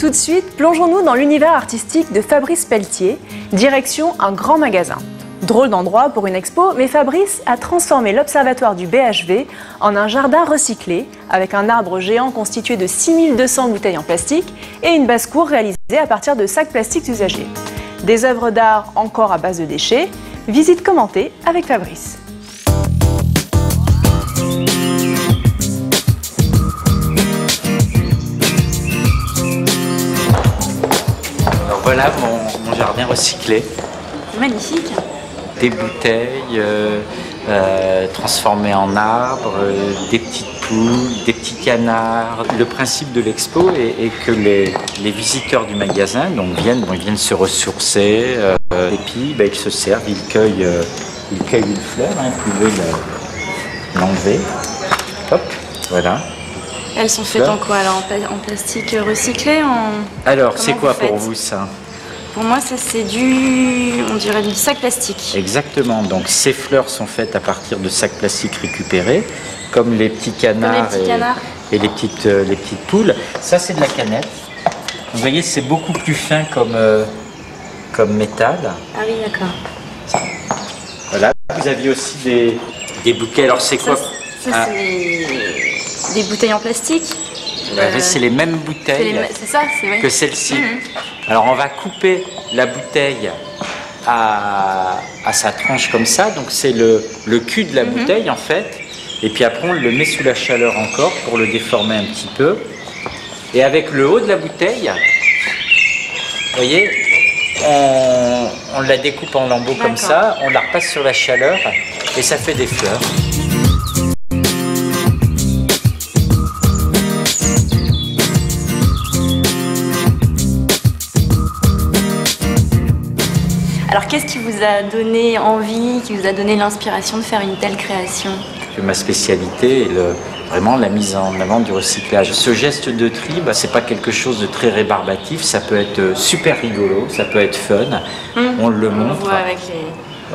Tout de suite, plongeons-nous dans l'univers artistique de Fabrice Pelletier, direction un grand magasin. Drôle d'endroit pour une expo, mais Fabrice a transformé l'observatoire du BHV en un jardin recyclé, avec un arbre géant constitué de 6200 bouteilles en plastique et une basse-cour réalisée à partir de sacs plastiques usagés. Des œuvres d'art encore à base de déchets. Visite commentée avec Fabrice. Alors voilà mon jardin recyclé. Magnifique. Des bouteilles transformées en arbres, des petites poules, des petits canards. Le principe de l'expo est que les visiteurs du magasin viennent se ressourcer. Et puis ils se servent, ils cueillent une fleur, vous pouvez l'enlever. Hop, voilà. Elles sont faites en quoi alors, en plastique recyclé Alors c'est quoi pour vous ça? Pour moi, ça c'est on dirait du sac plastique. Exactement, donc ces fleurs sont faites à partir de sacs plastiques récupérés, comme les petits canards, et les petites poules. Ça c'est de la canette. Vous voyez, c'est beaucoup plus fin comme métal. Ah oui, d'accord. Voilà, vous aviez aussi des bouquets, alors c'est quoi? Ça c'est des bouteilles en plastique. C'est les mêmes bouteilles que celle-ci. Alors on va couper la bouteille à sa tranche comme ça, donc c'est le cul de la bouteille en fait, et puis après on le met sous la chaleur encore pour le déformer un petit peu. Et avec le haut de la bouteille, vous voyez, on la découpe en lambeaux comme ça, on la repasse sur la chaleur et ça fait des fleurs. Alors qu'est-ce qui vous a donné envie, qui vous a donné l'inspiration de faire une telle création? Ma spécialité est vraiment la mise en avant du recyclage. Ce geste de tri, c'est pas quelque chose de très rébarbatif, ça peut être super rigolo, ça peut être fun, on le montre. On voit avec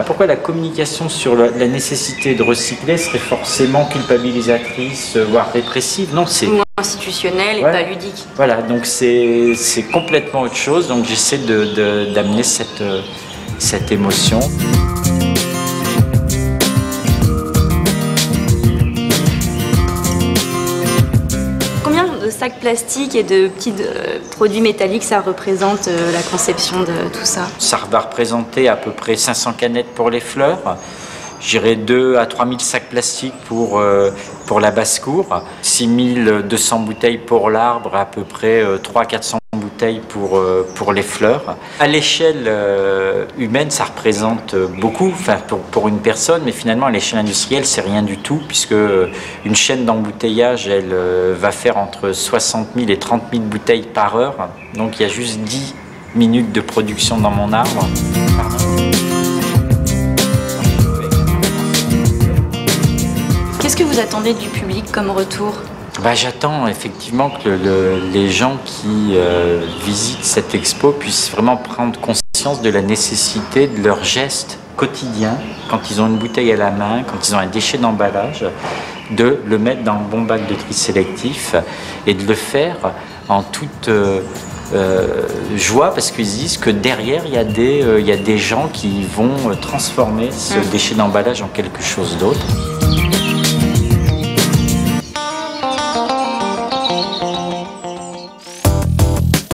Pourquoi la communication sur la nécessité de recycler serait forcément culpabilisatrice, voire répressive? Non, c'est... Ou institutionnel et pas ludique. Voilà, donc c'est complètement autre chose, donc j'essaie d'amener cette émotion. Combien de sacs plastiques et de petits produits métalliques ça représente la conception de tout ça? Ça va représenter à peu près 500 canettes pour les fleurs. J'irai 2 à 3 000 sacs plastiques pour la basse-cour, 6 200 bouteilles pour l'arbre, à peu près 3 à 400 bouteilles pour les fleurs. À l'échelle humaine, ça représente beaucoup, pour une personne, mais finalement à l'échelle industrielle, c'est rien du tout, puisque une chaîne d'embouteillage, elle va faire entre 60 000 et 30 000 bouteilles par heure. Donc il y a juste 10 minutes de production dans mon arbre. Qu'est-ce que vous attendez du public comme retour? J'attends effectivement que les gens qui visitent cette expo puissent vraiment prendre conscience de la nécessité de leurs gestes quotidiens, quand ils ont une bouteille à la main, quand ils ont un déchet d'emballage, de le mettre dans le bon bac de tri sélectif et de le faire en toute joie, parce qu'ils disent que derrière il y a des gens qui vont transformer ce déchet d'emballage en quelque chose d'autre.